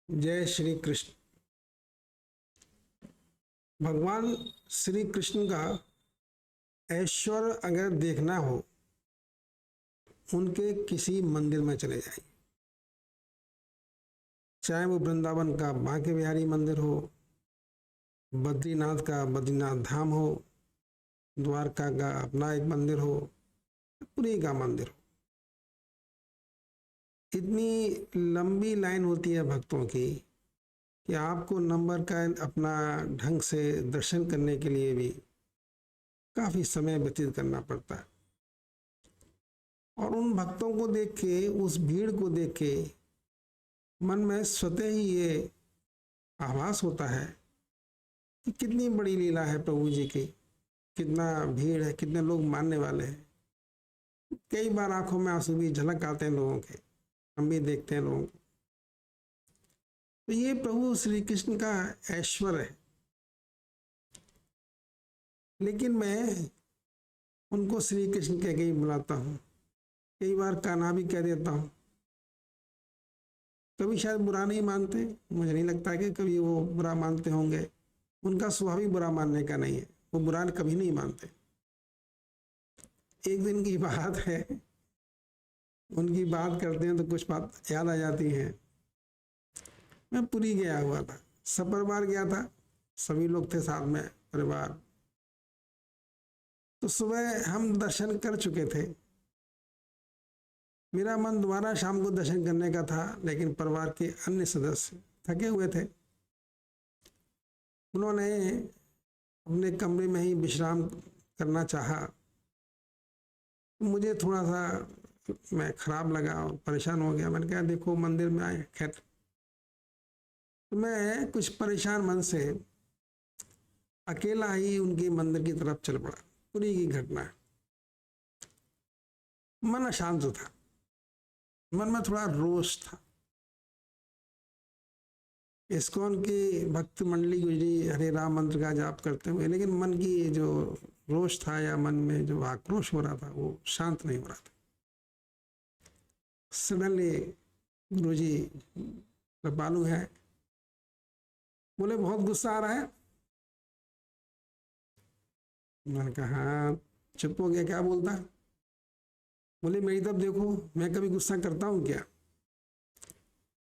जय श्री कृष्ण। भगवान श्री कृष्ण का ऐश्वर्य अगर देखना हो, उनके किसी मंदिर में चले जाइए, चाहे वो वृंदावन का बांके बिहारी मंदिर हो, बद्रीनाथ का बद्रीनाथ धाम हो, द्वारका का अपना एक मंदिर हो, पुरी का मंदिर हो। इतनी लंबी लाइन होती है भक्तों की कि आपको नंबर का अपना ढंग से दर्शन करने के लिए भी काफी समय व्यतीत करना पड़ता है। और उन भक्तों को देख के, उस भीड़ को देख के मन में स्वतः ही ये आभास होता है कि कितनी बड़ी लीला है प्रभु जी की, कितना भीड़ है, कितने लोग मानने वाले हैं। कई बार आंखों में आंसू भी झलक आते हैं लोगों के, हम भी देखते हैं लोगों को। तो ये प्रभु श्री कृष्ण का ऐश्वर्य है। लेकिन मैं उनको श्री कृष्ण कह के ही बुलाता हूँ, कई बार कान्हा भी कह देता हूँ। कभी शायद बुरा नहीं मानते, मुझे नहीं लगता कि कभी वो बुरा मानते होंगे। उनका स्वभाव ही बुरा मानने का नहीं है, वो बुरा कभी नहीं मानते। एक दिन की बात है, उनकी बात करते हैं तो कुछ बात याद आ जाती है। मैं पुरी गया हुआ था, सपरिवार गया था, सभी लोग थे साथ में, परिवार। तो सुबह हम दर्शन कर चुके थे। मेरा मन दोबारा शाम को दर्शन करने का था, लेकिन परिवार के अन्य सदस्य थके हुए थे। उन्होंने अपने कमरे में ही विश्राम करना चाहा। मुझे थोड़ा सा मैं खराब लगा और परेशान हो गया। मैंने कहा देखो मंदिर में आए, खैर। तो मैं कुछ परेशान मन से अकेला ही उनके मंदिर की तरफ चल पड़ा। पूरी की घटना है। मन अशांत था, मन में थोड़ा रोष था। इस्कॉन की भक्त मंडली गुजरी, हरे राम मंत्र का जाप करते हुए, लेकिन मन की जो रोष था या मन में जो आक्रोश हो रहा था, वो शांत नहीं हो रहा था। सडनली गुरुजी कृपालु है, बोले बहुत गुस्सा आ रहा है। मैंने कहा हाँ। चुप हो गया, क्या बोलता है। बोले मेरी तरफ देखो, मैं कभी गुस्सा करता हूं क्या।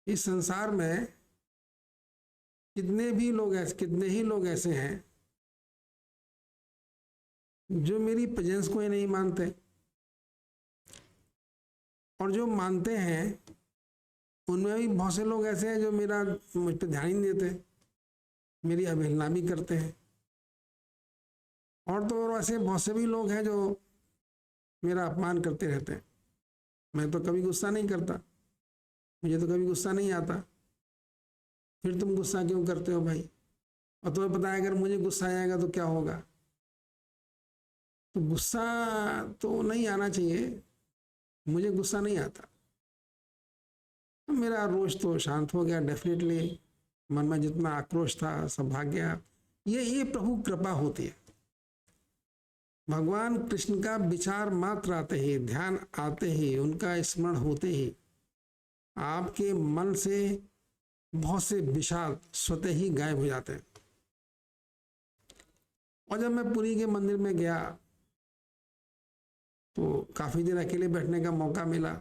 इस संसार में कितने ही लोग ऐसे हैं जो मेरी प्रेजेंस को ही नहीं मानते, और जो मानते हैं उनमें भी बहुत से लोग ऐसे हैं जो मुझ पर ध्यान ही नहीं देते, मेरी अवहेलना भी करते हैं। और तो और ऐसे बहुत से भी लोग हैं जो मेरा अपमान करते रहते हैं। मैं तो कभी गुस्सा नहीं करता, मुझे तो कभी गुस्सा नहीं आता। फिर तुम गुस्सा क्यों करते हो भाई। और तुम्हें पता है अगर मुझे गुस्सा आएगा तो क्या होगा। तो गुस्सा तो नहीं आना चाहिए, मुझे गुस्सा नहीं आता। तो मेरा रोष तो शांत हो गया। डेफिनेटली मन में जितना आक्रोश था सब भाग गया। ये प्रभु कृपा होती है। भगवान कृष्ण का विचार मात्र आते ही, ध्यान आते ही, उनका स्मरण होते ही आपके मन से बहुत से विषाद स्वतः ही गायब हो जाते हैं। और जब मैं पुरी के मंदिर में गया तो काफी देर अकेले बैठने का मौका मिला।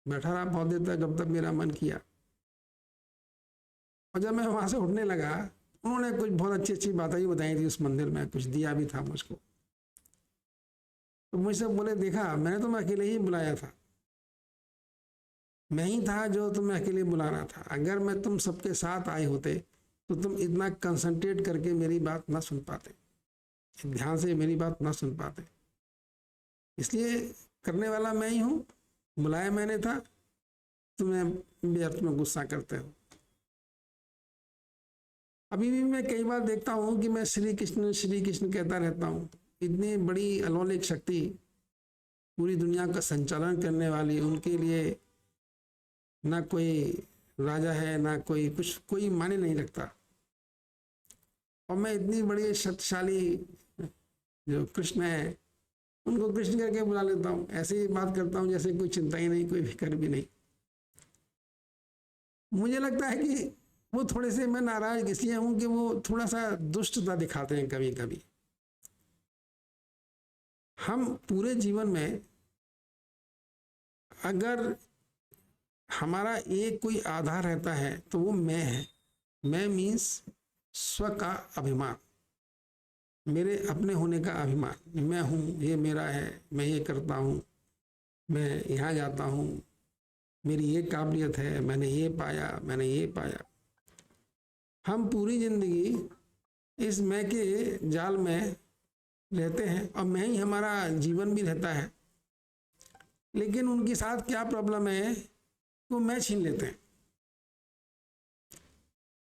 बैठा रहा बहुत देर तक, जब तक मेरा मन किया। और जब मैं वहां से उठने लगा, उन्होंने कुछ बहुत अच्छी अच्छी बातें भी बताई थी। उस मंदिर में कुछ दिया भी था मुझको। तो मुझसे बोले देखा, मैंने तुम्हें अकेले ही बुलाया था, मैं ही था जो तुम्हें अकेले बुलाना था। अगर मैं तुम सबके साथ आए होते तो तुम इतना कंसंट्रेट करके मेरी बात ना सुन पाते, ध्यान से मेरी बात ना सुन पाते। इसलिए करने वाला मैं ही हूं, बुलाया मैंने था, तुम्हें व्यर्थ में गुस्सा करते हो। अभी भी मैं कई बार देखता हूं कि मैं श्री कृष्ण कहता रहता हूं। इतनी बड़ी अलौकिक शक्ति, पूरी दुनिया का संचालन करने वाली, उनके लिए ना कोई राजा है, ना कोई कुछ, कोई माने नहीं रखता। और मैं इतनी बड़ी शक्तिशाली जो कृष्ण है, उनको कृष्ण करके बुला लेता हूँ। ऐसे ही बात करता हूँ जैसे कोई चिंता ही नहीं, कोई फिक्र भी नहीं। मुझे लगता है कि वो थोड़े से, मैं नाराज इसलिए हूं कि वो थोड़ा सा दुष्टता दिखाते हैं कभी कभी। हम पूरे जीवन में अगर हमारा एक कोई आधार रहता है तो वो मैं है। मैं मीन्स स्व का अभिमान, मेरे अपने होने का अभिमान। मैं हूँ, ये मेरा है, मैं ये करता हूँ, मैं यहाँ जाता हूँ, मेरी ये काबिलियत है, मैंने ये पाया, मैंने ये पाया। हम पूरी जिंदगी इस मैं के जाल में रहते हैं और मैं ही हमारा जीवन भी रहता है। लेकिन उनके साथ क्या प्रॉब्लम है, वो मैं छीन लेते हैं,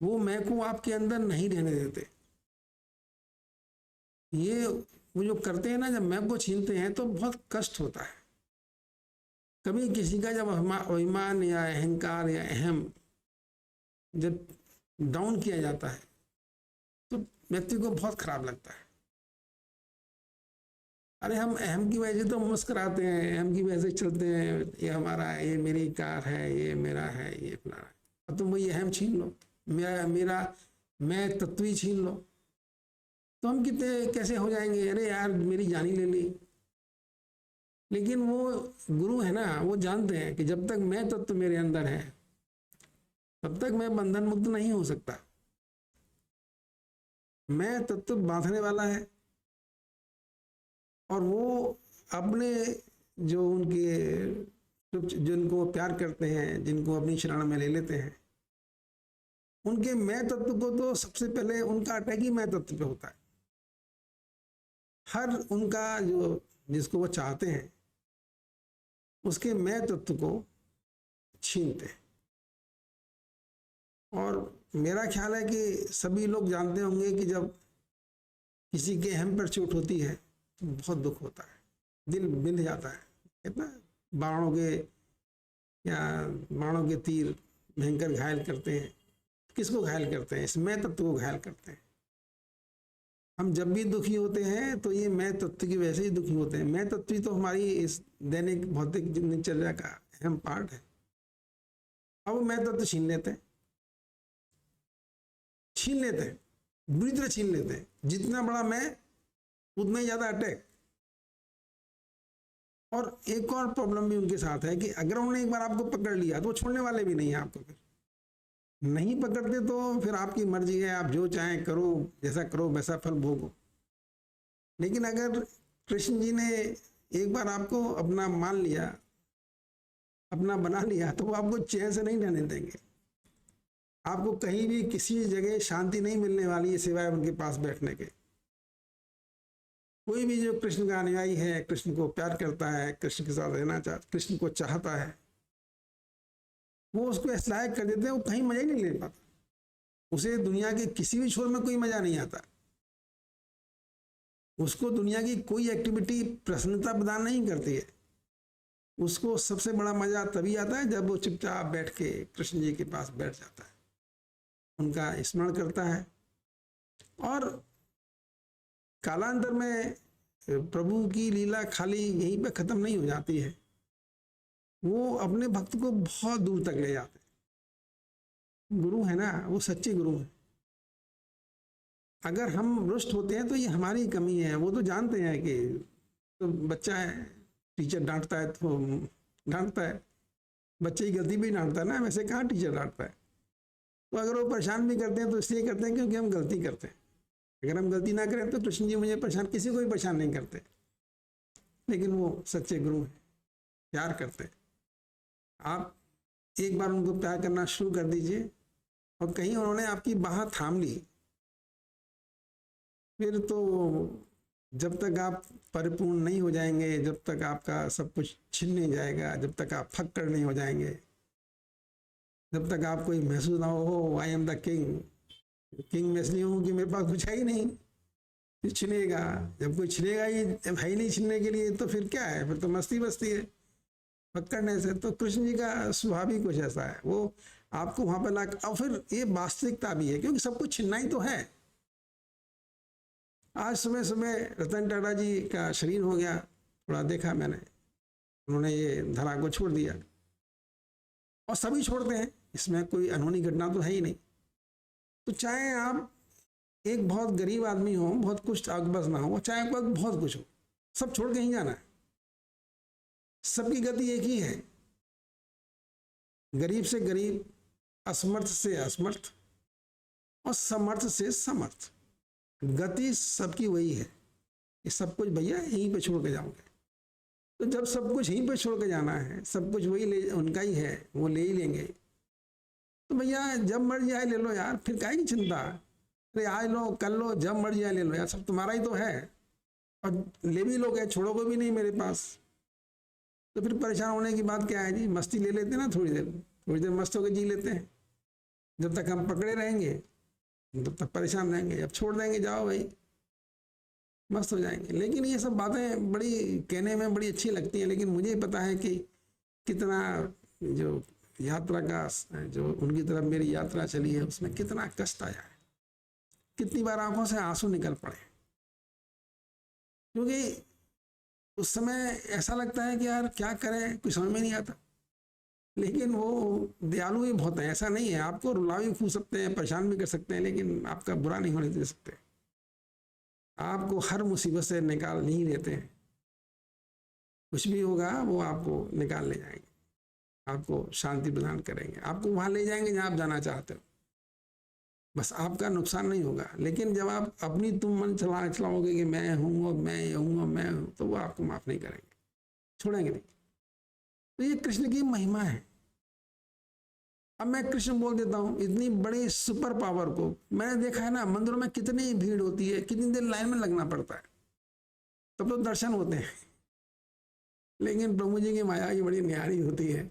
वो मैं को आपके अंदर नहीं रहने देते। ये वो जो करते हैं ना, जब मैं को छीनते हैं तो बहुत कष्ट होता है। कभी किसी का जब अभिमान या अहंकार या अहम जब डाउन किया जाता है तो व्यक्ति को बहुत खराब लगता है। अरे हम अहम की वजह से तो मुस्कुराते हैं, अहम की वजह से चलते हैं, ये हमारा है, ये मेरी कार है, ये मेरा है, ये अपना है। अब तुम वही अहम छीन लो, मेरा मैं तत्व ही छीन लो, तो हम कितने कैसे हो जाएंगे। अरे यार मेरी जान ही ले ली। लेकिन वो गुरु है ना, वो जानते हैं कि जब तक मैं तत्व मेरे अंदर है तब तक मैं बंधन मुक्त नहीं हो सकता। मैं तत्व बांधने वाला है और वो अपने जो उनके जिनको प्यार करते हैं, जिनको अपनी शरण में ले लेते हैं, उनके मैं तत्व को तो सबसे पहले उनका अटैक ही मैं तत्व पे होता है। हर उनका जो जिसको वो चाहते हैं उसके मैं तत्व को छीनते हैं। और मेरा ख्याल है कि सभी लोग जानते होंगे कि जब किसी के अहम पर चोट होती है तो बहुत दुख होता है, दिल बिंध जाता है। कितना बाणों के तीर भयंकर घायल करते हैं। किसको घायल करते हैं? इस मैं तत्व को घायल करते हैं। हम जब भी दुखी होते हैं तो ये मैं तत्व की वजह से ही दुखी होते हैं। मैं तत्व ही तो हमारी इस दैनिक भौतिक दिनचर्या का अहम पार्ट है। अब मैं तत्व छीन लेते हैं, बुरी तरह छीन लेते हैं। जितना बड़ा मैं उतना ही ज्यादा अटैक। और एक और प्रॉब्लम भी उनके साथ है कि अगर उन्होंने एक बार आपको पकड़ लिया तो वो छोड़ने वाले भी नहीं है आपको। फिर नहीं पकड़ते तो फिर आपकी मर्जी है, आप जो चाहें करो, जैसा करो वैसा फल भोगो। लेकिन अगर कृष्ण जी ने एक बार आपको अपना मान लिया, अपना बना लिया, तो वो आपको चैन से नहीं रहने देंगे। आपको कहीं भी किसी जगह शांति नहीं मिलने वाली है सिवाय उनके पास बैठने के। कोई भी जो कृष्ण का अनुयायी है, कृष्ण को प्यार करता है, कृष्ण के साथ रहना चाहता, कृष्ण को चाहता है, वो उसको इस लायक कर देते हैं वो कहीं मजा ही नहीं ले पाता। उसे दुनिया के किसी भी छोर में कोई मजा नहीं आता। उसको दुनिया की कोई एक्टिविटी प्रसन्नता प्रदान नहीं करती है। उसको सबसे बड़ा मजा तभी आता है जब वो चुपचाप बैठ के कृष्ण जी के पास बैठ जाता है, उनका स्मरण करता है। और कालांतर में प्रभु की लीला खाली यहीं पे खत्म नहीं हो जाती है, वो अपने भक्त को बहुत दूर तक ले जाते हैं। गुरु है ना, वो सच्चे गुरु है। अगर हम रुष्ट होते हैं तो ये हमारी कमी है। वो तो जानते हैं कि तो बच्चा है, टीचर डांटता है तो डांटता है, बच्चे की गलती भी डांटता है ना, वैसे कहाँ टीचर डांटता है। तो अगर वो परेशान भी करते हैं तो इसलिए करते हैं क्योंकि हम गलती करते हैं। अगर हम गलती ना करें तो कृष्ण जी मुझे परेशान, किसी को भी परेशान नहीं करते। लेकिन वो सच्चे गुरु हैं, प्यार करते हैं। आप एक बार उनको प्यार करना शुरू कर दीजिए और कहीं उन्होंने आपकी बाह थाम ली, फिर तो जब तक आप परिपूर्ण नहीं हो जाएंगे, जब तक आपका सब कुछ छिन नहीं जाएगा, जब तक आप फक्कड़ नहीं हो जाएंगे, जब तक आपको महसूस ना हो I am the king, king मैं इसलिए हूँ कि मेरे पास कुछ है ही नहीं, फिर छिनेगा। जब कोई छिनेगा ही, जब है ही नहीं छिनने के लिए, तो फिर क्या है? फिर तो मस्ती बस्ती है पकड़ने से। तो कृष्ण जी का स्वभाव ही कुछ ऐसा है, वो आपको वहां पर ला। और फिर ये वास्तविकता भी है क्योंकि सब कुछ छिनना ही तो है। आज सुबह सुबह रतन टाटा जी का शरीर हो गया, थोड़ा देखा मैंने, उन्होंने ये धरा को छोड़ दिया। और सभी छोड़ते हैं, इसमें कोई अनहोनी घटना तो है ही नहीं। तो चाहे आप एक बहुत गरीब आदमी हो, बहुत कुछ आपके पास ना हो, चाहे आपके पास बहुत कुछ हो, सब छोड़ के ही जाना है। सबकी गति एक ही है, गरीब से गरीब, असमर्थ से असमर्थ और समर्थ से समर्थ, गति सबकी वही है। ये सब कुछ भैया यहीं पे छोड़ के जाओगे। तो जब सब कुछ यहीं पे छोड़ के जाना है, सब कुछ वही ले, उनका ही है, वो ले ही लेंगे। तो भैया जब मर्जी आए ले लो यार, फिर काहे की चिंता। अरे आज लो, कल लो, जब मर्जी आए ले लो यार, सब तुम्हारा ही तो है। और ले भी लोगे, छोड़ोगे भी नहीं मेरे पास। तो फिर परेशान होने की बात क्या है जी। मस्ती ले लेते हैं ना, थोड़ी देर मस्त होकर जी लेते हैं। जब तक हम पकड़े रहेंगे तब तक परेशान रहेंगे। जब छोड़ देंगे, जाओ भाई, मस्त हो जाएंगे। लेकिन ये सब बातें बड़ी कहने में बड़ी अच्छी लगती हैं, लेकिन मुझे पता है कि कितना जो यात्रा का, जो उनकी तरफ मेरी यात्रा चली है, उसमें कितना कष्ट आया है, कितनी बार आंखों से आंसू निकल पड़े। क्योंकि उस समय ऐसा लगता है कि यार क्या करें, कुछ समझ में नहीं आता। लेकिन वो दयालु ही बहुत है। ऐसा नहीं है, आपको रुला भी फूक सकते हैं, परेशान भी कर सकते हैं, लेकिन आपका बुरा नहीं होने दे सकते। आपको हर मुसीबत से निकाल नहीं देते हैं। कुछ भी होगा वो आपको निकाल ले जाएंगे, आपको शांति प्रदान करेंगे, आपको वहां ले जाएंगे जहां आप जाना चाहते हो। बस आपका नुकसान नहीं होगा। लेकिन जब आप अपनी तुम मन चलाओगे कि मैं हूँ और मैं ये हूँ और मैं हूँ, तो वो आपको माफ नहीं करेंगे, छोड़ेंगे नहीं। तो ये कृष्ण की महिमा है। अब मैं कृष्ण बोल देता हूँ, इतनी बड़ी सुपर पावर को मैंने देखा है ना, मंदिरों में कितनी भीड़ होती है, कितनी देर लाइन में लगना पड़ता है, तब तो दर्शन होते हैं। लेकिन प्रभु जी की माया की बड़ी न्यारी होती है।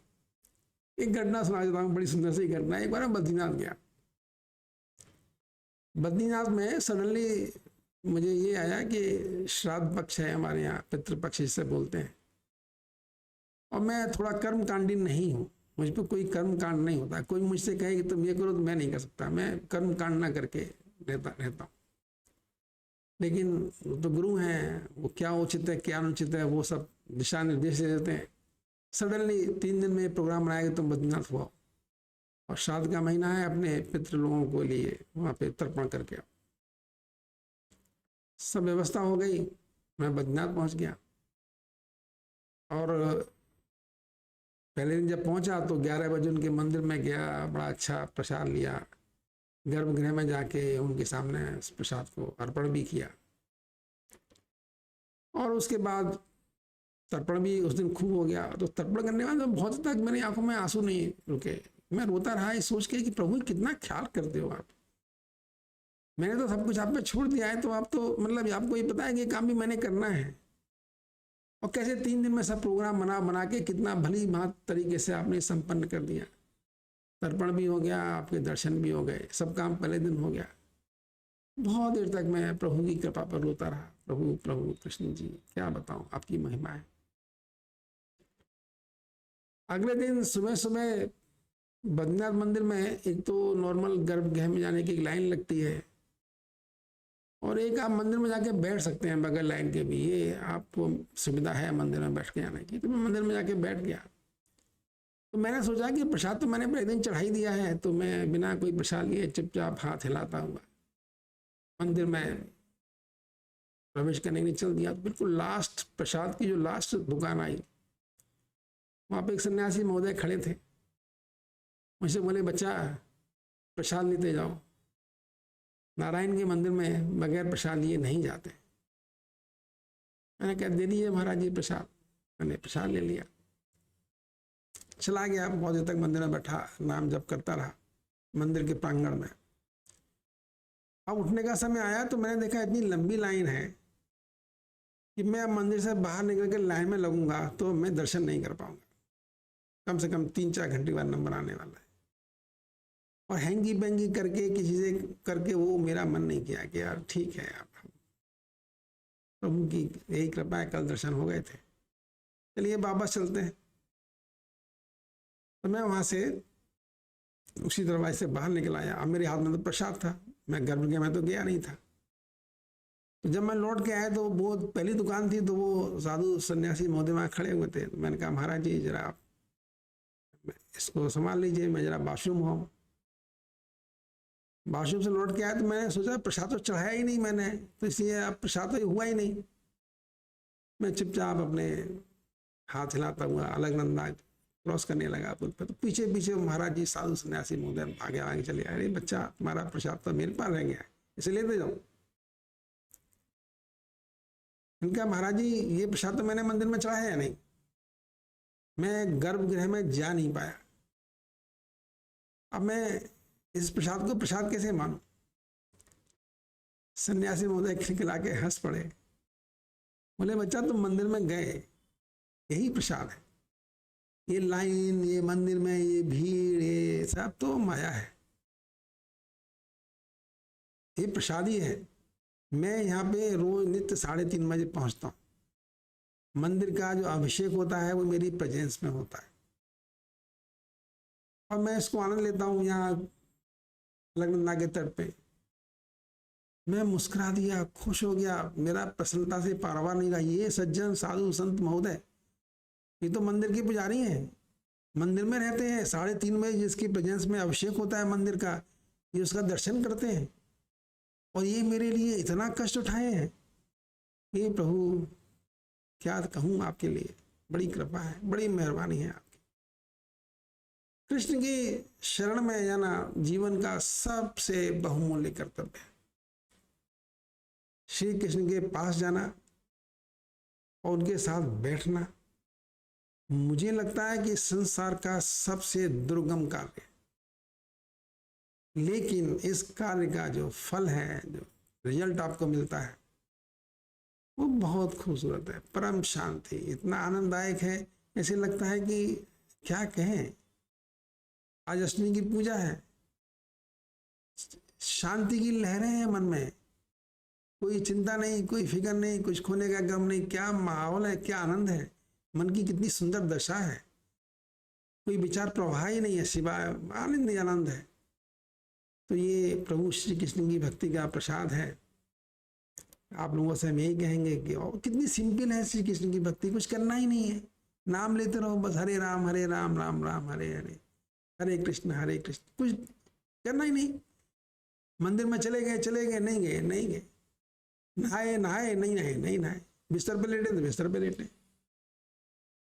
एक घटना सुना देता हूँ, बड़ी सुंदर सी घटना। एक बार मैं बद्रीनाथ गया। बद्रीनाथ में सडनली मुझे ये आया कि श्राद्ध पक्ष है हमारे यहाँ, पितृपक्ष जिसे बोलते हैं। और मैं थोड़ा कर्मकांडी नहीं हूँ, मुझ पर कोई कर्म कांड नहीं होता। कोई मुझसे कहे कि तुम ये करो तो मैं नहीं कर सकता, मैं कर्म कांड ना करके रहता हूँ। लेकिन तो गुरु हैं, वो क्या उचित है क्या अनुचित है वो सब दिशा निर्देश दे देते हैं। सडनली 3 दिन में प्रोग्राम बनाया कि तुम बद्रीनाथ हुआ और श्राद्ध का महीना है, अपने पितृ लोगों को लिए वहाँ पे तर्पण करके आओ। सब व्यवस्था हो गई, मैं बद्रीनाथ पहुँच गया। और पहले दिन जब पहुंचा तो 11 बजे उनके मंदिर में गया, बड़ा अच्छा प्रसाद लिया, गर्भगृह में जाके उनके सामने इस प्रसाद को अर्पण भी किया। और उसके बाद तर्पण भी उस दिन खूब हो गया। तो तर्पण करने के बाद बहुत तक मेरी आंखों में आंसू नहीं रुके। मैं रोता रहा ये सोच के कि प्रभु कितना ख्याल करते हो आप। मैंने तो सब कुछ आप पे छोड़ दिया है, तो आप तो मतलब आपको ये पता है कि ये काम भी मैंने करना है। और कैसे 3 दिन में सब प्रोग्राम बना के कितना भली भांत तरीके से आपने संपन्न कर दिया। तर्पण भी हो गया, आपके दर्शन भी हो गए, सब काम पहले दिन हो गया। बहुत देर तक मैं प्रभु की कृपा पर रोता रहा। प्रभु प्रभु कृष्ण जी, क्या बताऊं आपकी महिमा है। अगले दिन सुबह सुबह बद्रीनाथ मंदिर में एक तो नॉर्मल गर्भगृह में जाने की एक लाइन लगती है, और एक आप मंदिर में जाके बैठ सकते हैं बगैर लाइन के भी। ये आपको सुविधा है मंदिर में बैठ के जाने की। तो मैं मंदिर में जाके बैठ गया। तो मैंने सोचा कि प्रसाद तो मैंने पहले दिन चढ़ाई दिया है, तो मैं बिना कोई प्रसाद लिए चुपचाप हाथ हिलाता हुआ मंदिर में प्रवेश करने के लिए चल दिया। तो बिल्कुल लास्ट प्रसाद की जो लास्ट दुकान आई, वहाँ पे एक सन्यासी महोदय खड़े थे। मुझसे बोले, बच्चा प्रसाद लेते जाओ, नारायण के मंदिर में बगैर प्रसाद लिए नहीं जाते। मैंने कहा दे दीजिए महाराज जी प्रसाद। मैंने प्रसाद ले लिया, चला गया। बहुत देर तक मंदिर में बैठा, नाम जप करता रहा मंदिर के प्रांगण में। अब उठने का समय आया तो मैंने देखा इतनी लंबी लाइन है कि मैं अब मंदिर से बाहर निकल कर लाइन में लगूंगा तो मैं दर्शन नहीं कर पाऊंगा। कम से कम 3-4 घंटे बाद नंबर आने वाला है। और हैंगी बैंगी करके किसी से करके वो मेरा मन नहीं किया कि यार ठीक है, आप प्रभु की यही कृपा है, कल दर्शन हो गए थे, चलिए वापस चलते हैं। तो मैं वहाँ से उसी दरवाजे से बाहर निकल आया। अब मेरे हाथ में तो प्रसाद था, मैं गर्भगृह में तो गया नहीं था। तो जब मैं लौट के आया तो वो पहली दुकान थी, तो वो साधु सन्यासी महोदय वहाँ खड़े हुए थे। तो मैंने कहा महाराज जी जरा आप इसको संभाल लीजिए, मैं जरा वॉशरूम हूँ। वॉशरूम से लौट के आया तो मैंने सोचा प्रसाद तो चढ़ाया ही नहीं मैंने, तो इसलिए अब प्रसाद तो हुआ ही नहीं। मैं चुपचाप अपने हाथ हिलाता हुआ अलकनंदा क्रॉस करने लगा पुल पर, तो पीछे पीछे महाराज जी साधु सन्यासी महोदय आगे आगे चले आए। अरे बच्चा, तुम्हारा प्रसाद तो मेरे पास रह गया है, इसे लेते जाओ। इनका महाराज जी ये प्रसाद तो मैंने मंदिर में चढ़ाया है नहीं, मैं गर्भगृह में जा नहीं पाया, अब मैं इस प्रसाद को प्रसाद कैसे मानूं। सन्यासी महोदय खिलखिला के हंस पड़े, बोले बच्चा तुम मंदिर में गए, यही प्रसाद है, ये लाइन, ये मंदिर में ये भीड़, ये सब तो माया है, ये प्रसाद ही है। मैं यहाँ पे रोज नित्य 3:30 बजे पहुंचता हूँ, मंदिर का जो अभिषेक होता है वो मेरी प्रेजेंस में होता है, और मैं इसको आनंद लेता हूँ यहाँ अलकनंदा के तट पे। मैं मुस्कुरा दिया, खुश हो गया, मेरा प्रसन्नता से पारावार नहीं रहा। ये सज्जन साधु संत महोदय, ये तो मंदिर के पुजारी हैं, मंदिर में रहते हैं, 3:30 बजे जिसकी प्रेजेंस में अभिषेक होता है मंदिर का, ये उसका दर्शन करते हैं, और ये मेरे लिए इतना कष्ट उठाए हैं। ये प्रभु क्या कहूँ आपके लिए, बड़ी कृपा है, बड़ी मेहरबानी है आपकी। कृष्ण की शरण में जाना जीवन का सबसे बहुमूल्य कर्तव्य है। श्री कृष्ण के पास जाना और उनके साथ बैठना, मुझे लगता है कि संसार का सबसे दुर्गम कार्य, लेकिन इस कार्य का जो फल है, जो रिजल्ट आपको मिलता है, वो बहुत खूबसूरत है, परम शांति, इतना आनंददायक है, ऐसे लगता है कि क्या कहें। आज अष्टमी की पूजा है, शांति की लहरें हैं मन में, कोई चिंता नहीं, कोई फिक्र नहीं, कुछ खोने का गम नहीं, क्या माहौल है, क्या आनंद है, मन की कितनी सुंदर दशा है, कोई विचार प्रवाह ही नहीं है, सिवाय आनंद ही आनंद है। तो ये प्रभु श्री कृष्ण की भक्ति का प्रसाद है। आप लोगों से हम यही कहेंगे कि और कितनी सिंपल है श्री कृष्ण की भक्ति, कुछ करना ही नहीं है, नाम लेते रहो बस, हरे राम राम राम हरे हरे, हरे कृष्ण कुछ करना ही नहीं। मंदिर में चले गए नहीं गए, नहाए नहीं नहाए, बिस्तर पे लेटे तो बिस्तर पे लेटे,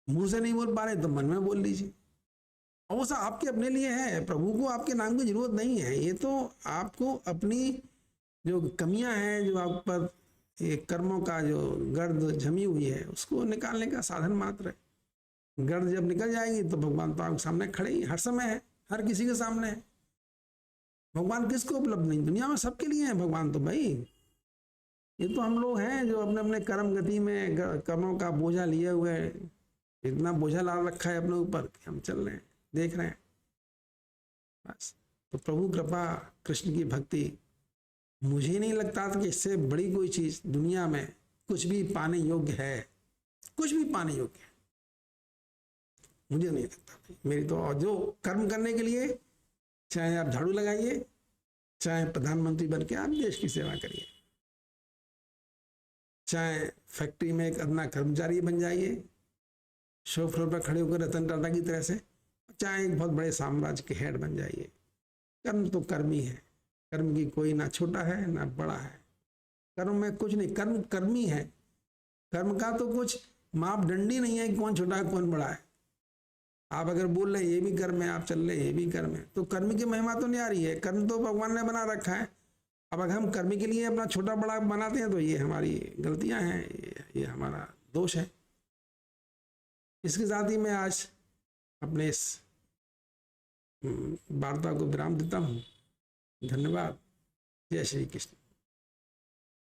मुंह से नहीं बोल पा रहे तो मन में बोल लीजिए, और वो सब आपके अपने लिए है, प्रभु को आपके नाम की जरूरत नहीं है। ये तो आपको अपनी जो कमियां हैं, जो आप पर ये कर्मों का जो गर्द जमी हुई है, उसको निकालने का साधन मात्र है। गर्द जब निकल जाएगी तो भगवान तो आपके सामने खड़े ही हर समय है, हर किसी के सामने है। भगवान किसको उपलब्ध नहीं, दुनिया में सबके लिए है भगवान तो भाई। ये तो हम लोग हैं जो अपने अपने कर्म गति में कर्मों का बोझा लिए हुए, इतना बोझा ला रखा है अपने ऊपर कि हम चल रहे हैं, देख रहे हैं बस। तो प्रभु कृपा, कृष्ण की भक्ति, मुझे नहीं लगता था कि इससे बड़ी कोई चीज दुनिया में कुछ भी पाने योग्य है, कुछ भी पाने योग्य है, मुझे नहीं लगता। मेरी तो जो कर्म करने के लिए, चाहे आप झाड़ू लगाइए, चाहे प्रधानमंत्री बन के आप देश की सेवा करिए, चाहे फैक्ट्री में एक अदना कर्मचारी बन जाइए, शो फ्लोर पर खड़े होकर रतन टाटा की तरह से, चाहे एक बहुत बड़े साम्राज्य के हेड बन जाइए, कर्म तो कर्म ही है। कर्म की कोई ना छोटा है ना बड़ा है, कर्म में कुछ नहीं, कर्म कर्मी है। कर्म का तो कुछ मापदंड ही नहीं है कि कौन छोटा है कौन बड़ा है। आप अगर बोल रहे ये भी कर्म है, आप चल रहे ये भी कर्म है, तो कर्म की महिमा तो न्यारी है, कर्म तो भगवान ने बना रखा है। अब अगर हम कर्म के लिए अपना छोटा बड़ा बनाते हैं तो ये हमारी गलतियां हैं, ये हमारा दोष है। इसके साथ ही मैं आज अपने इस वार्ता को विराम देता हूँ। धन्यवाद। जय श्री कृष्ण।